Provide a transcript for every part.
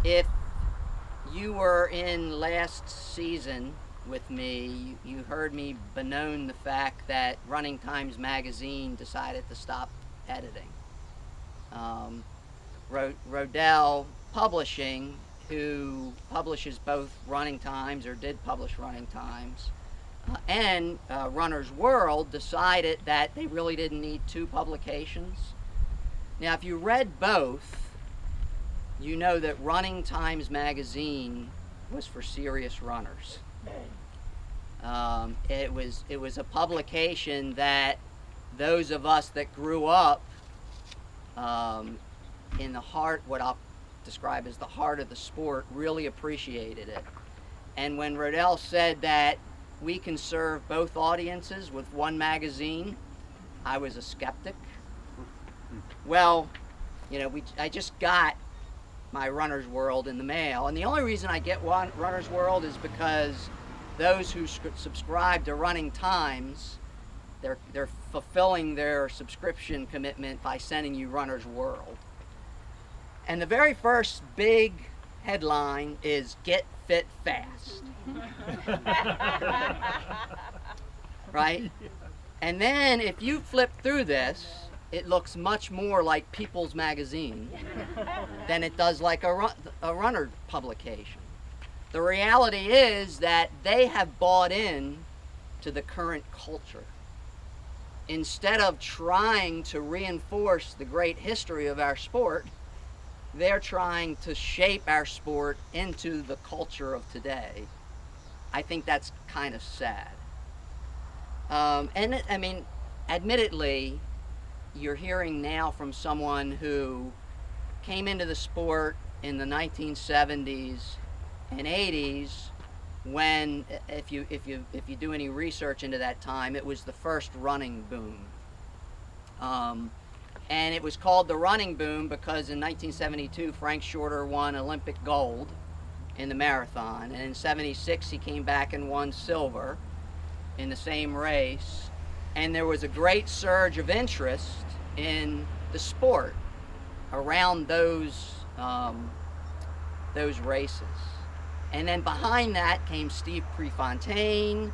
If you were in last season with me, you heard me bemoan the fact that Running Times magazine decided to stop editing. Um, Rodell Publishing, who publishes both Running Times, or did publish Running Times, and Runner's World, decided that they really didn't need two publications. Now, if you read both, you know that Running Times magazine was for serious runners. It was a publication that those of us that grew up in the heart, what I'll describe as the heart of the sport, really appreciated it. And when Rodell said that we can serve both audiences with one magazine, I was a skeptic. Well, I just got my Runner's World in the mail, and the only reason I get Runner's World is because those who subscribe to Running Times, they're fulfilling their subscription commitment by sending you Runner's World. And the very first big headline is "Get Fit Fast." Right? And then if you flip through this, it looks much more like People's Magazine than it does like a runner publication. The reality is that they have bought in to the current culture. Instead of trying to reinforce the great history of our sport, they're trying to shape our sport into the culture of today. I think that's kind of sad. Admittedly, you're hearing now from someone who came into the sport in the 1970s and 80s, when, if you do any research into that time, it was the first running boom. And it was called the running boom because in 1972 Frank Shorter won Olympic gold in the marathon, and in 76 he came back and won silver in the same race, and there was a great surge of interest in the sport around those races. And then behind that came Steve Prefontaine,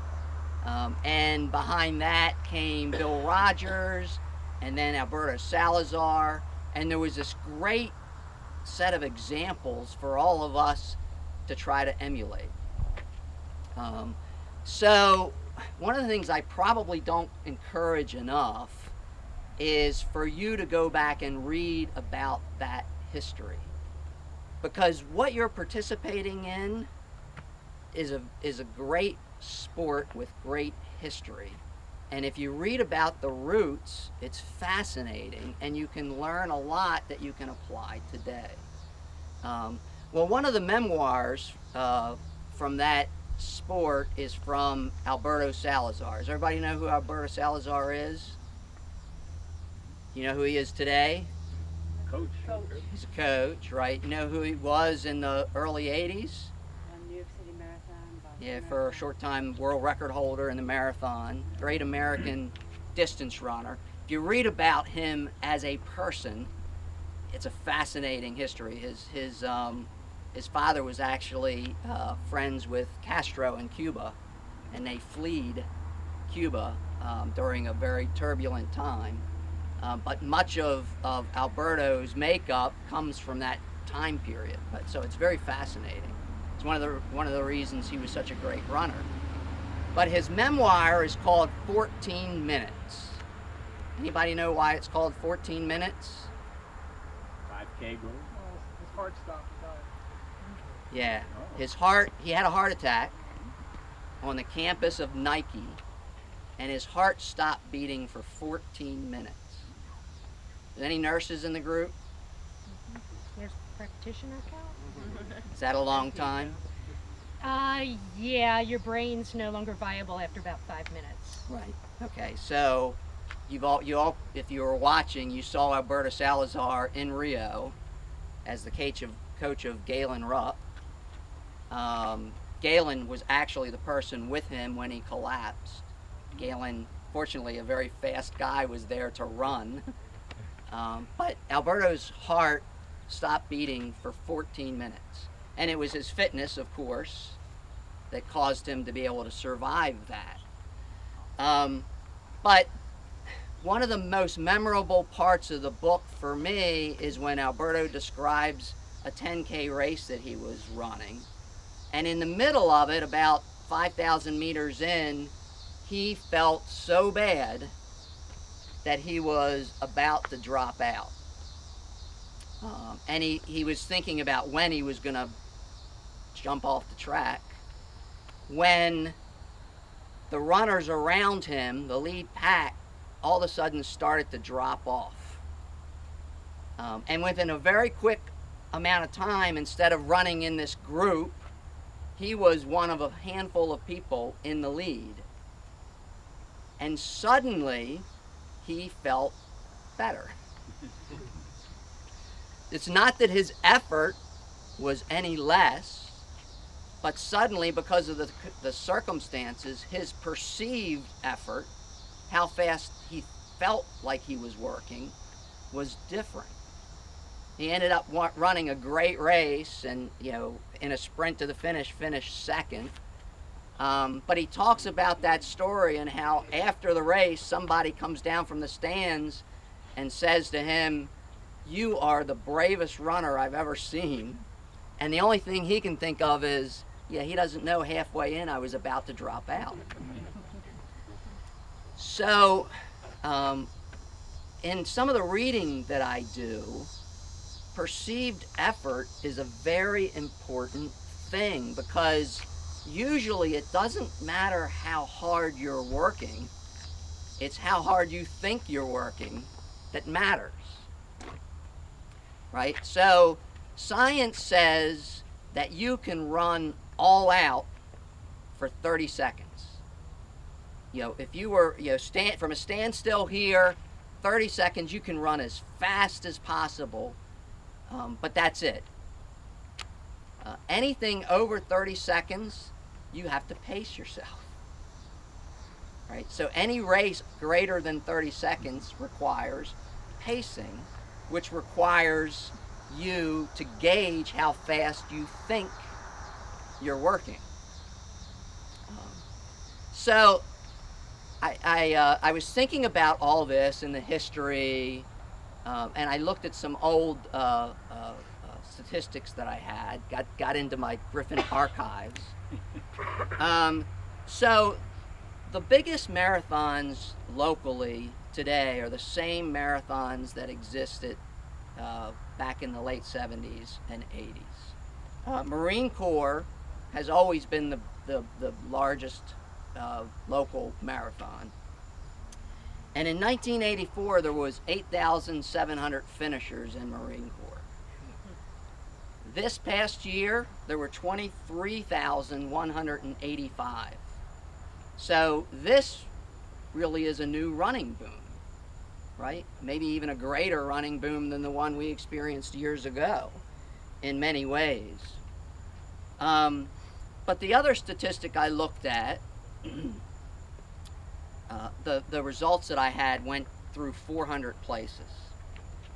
and behind that came Bill Rogers, and then Alberto Salazar, and there was this great set of examples for all of us to try to emulate. So one of the things I probably don't encourage enough is for you to go back and read about that history, because what you're participating in is a great sport with great history. And if you read about the roots, it's fascinating, and you can learn a lot that you can apply today. Well, one of the memoirs from that sport is from Alberto Salazar. Does everybody know who Alberto Salazar is? You know who he is today? Coach. He's a coach, right? You know who he was in the early 80s? New York City Marathon. Boston Yeah, for a Marathon. short time, world record holder in the marathon. Great American distance runner. If you read about him as a person, it's a fascinating history. His father was actually friends with Castro in Cuba, and they fled Cuba during a very turbulent time. But much of Alberto's makeup comes from that time period. So it's very fascinating. It's one of the reasons he was such a great runner. But his memoir is called 14 Minutes. Anybody know why it's called 14 Minutes? 5K goal. His heart stopped. Yeah, he had a heart attack on the campus of Nike, and his heart stopped beating for 14 minutes. Is any nurses in the group? Nurse practitioner count? Is that a long time? Yeah, your brain's no longer viable after about 5 minutes. Right. Okay, so you all, if you were watching, you saw Alberto Salazar in Rio as the coach of Galen Rupp. Galen was actually the person with him when he collapsed. Galen, fortunately, a very fast guy, was there to run. But Alberto's heart stop beating for 14 minutes. And it was his fitness, of course, that caused him to be able to survive that. But one of the most memorable parts of the book for me is when Alberto describes a 10K race that he was running. And in the middle of it, about 5,000 meters in, he felt so bad that he was about to drop out. And he was thinking about when he was going to jump off the track, when the runners around him, the lead pack, all of a sudden started to drop off. And within a very quick amount of time, instead of running in this group, he was one of a handful of people in the lead. And suddenly, he felt better. It's not that his effort was any less, but suddenly, because of the circumstances, his perceived effort, how fast he felt like he was working, was different. He ended up running a great race, and in a sprint to the finish, finished second. But he talks about that story and how after the race, somebody comes down from the stands and says to him, "You are the bravest runner I've ever seen." And the only thing he can think of is, he doesn't know halfway in I was about to drop out. So, in some of the reading that I do, perceived effort is a very important thing, because usually it doesn't matter how hard you're working, it's how hard you think you're working that matters, right? So science says that you can run all out for 30 seconds. If you were from a standstill here, 30 seconds, you can run as fast as possible, but that's it. Anything over 30 seconds, you have to pace yourself, right? So any race greater than 30 seconds requires pacing, which requires you to gauge how fast you think you're working. So I was thinking about all this and the history, and I looked at some old statistics that I had, got into my Griffin archives. So the biggest marathons locally today are the same marathons that existed back in the late 70s and 80s. Marine Corps has always been the largest local marathon. And in 1984, there was 8,700 finishers in Marine Corps. This past year, there were 23,185. So this really is a new running boom, right? Maybe even a greater running boom than the one we experienced years ago in many ways. But the other statistic I looked at, the results that I had went through 400 places.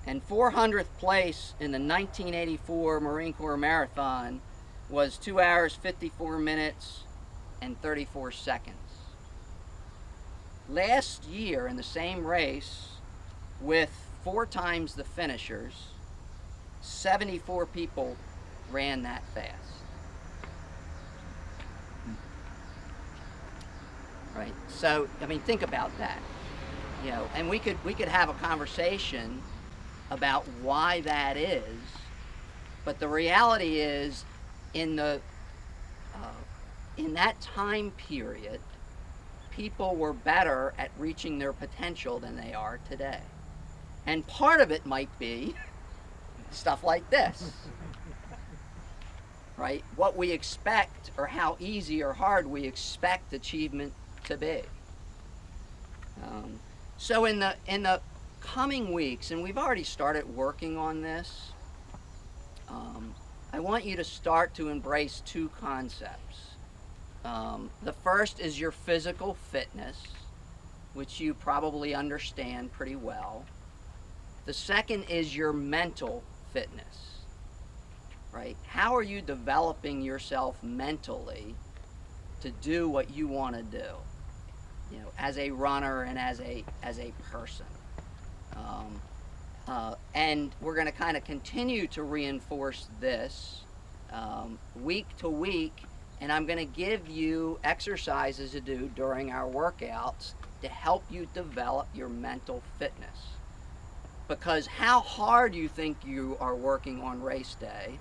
And 400th place in the 1984 Marine Corps Marathon was 2 hours, 54 minutes, and 34 seconds. Last year in the same race, with 4 times the finishers, 74 people ran that fast. Right? So, I mean, think about that. And we could have a conversation about why that is, but the reality is, in that time period, people were better at reaching their potential than they are today. And part of it might be stuff like this, right? What we expect, or how easy or hard we expect achievement to be. So in the coming weeks, and we've already started working on this, I want you to start to embrace 2 concepts. The first is your physical fitness, which you probably understand pretty well. The second is your mental fitness, right? How are you developing yourself mentally to do what you want to do, you know, as a runner and as a person? And we're going to kind of continue to reinforce this week to week, and I'm going to give you exercises to do during our workouts to help you develop your mental fitness. Because how hard you think you are working on race day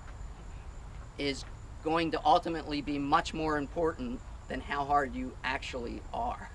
is going to ultimately be much more important than how hard you actually are.